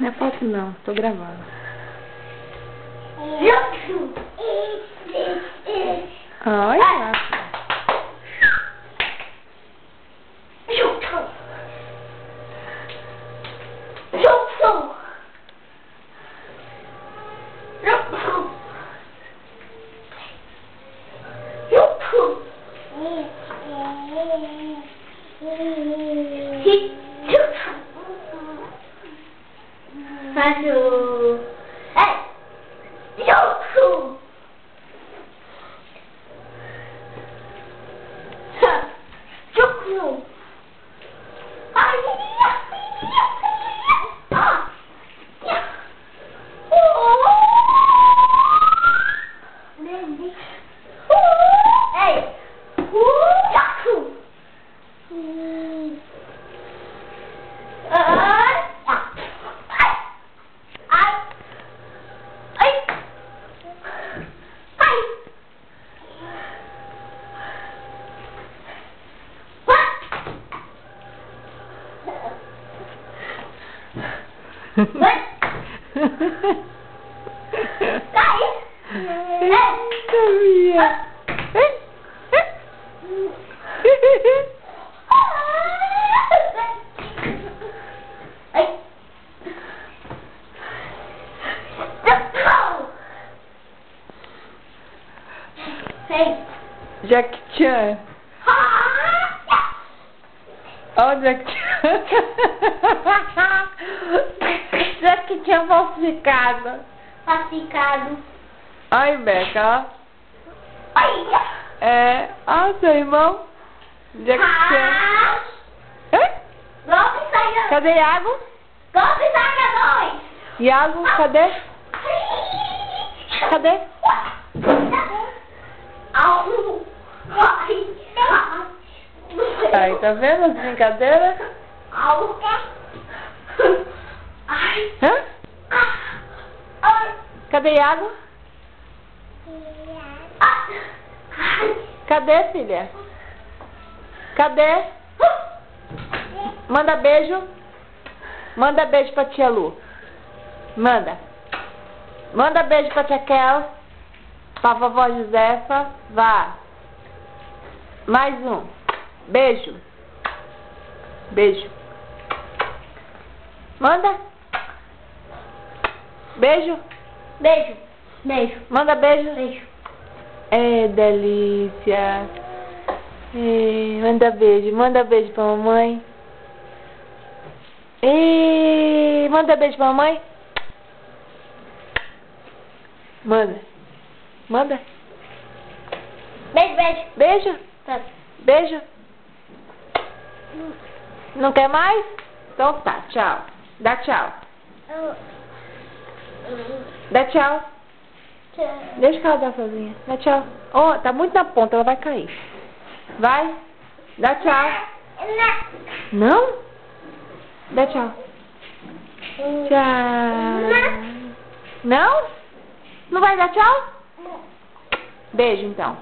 Não é foto não, tô gravando. Olha. Jackie Chan. Olha o Jackie Chan. Jackie Chan falsificado. Falsificado. Ai, Beca, ó. É. Ó, seu irmão. Jackie Chan. Golpe saia. Cadê Iago? Golpe saia 2. Iago, cadê? Cadê? Aí, tá vendo as brincadeiras? Hã? Cadê Iago? Cadê, filha? Cadê? Manda beijo. Manda beijo pra tia Lu. Manda. Manda beijo pra tia Kel. Pra vovó Josefa. Vá. Mais um. Beijo. Beijo. Manda. Beijo. Beijo. Beijo. Manda beijo. Beijo. É, delícia. É, manda beijo. Manda beijo pra mamãe. E manda beijo pra mamãe. Manda. Manda. Beijo, beijo. Beijo. Tá. Beijo. Não quer mais? Então tá, tchau. Dá tchau. Dá tchau. Deixa que ela dar sozinha. Dá tchau. Oh, tá muito na ponta, ela vai cair. Vai. Dá tchau. Não? Dá tchau. Tchau. Não? Não vai dar tchau? Beijo então.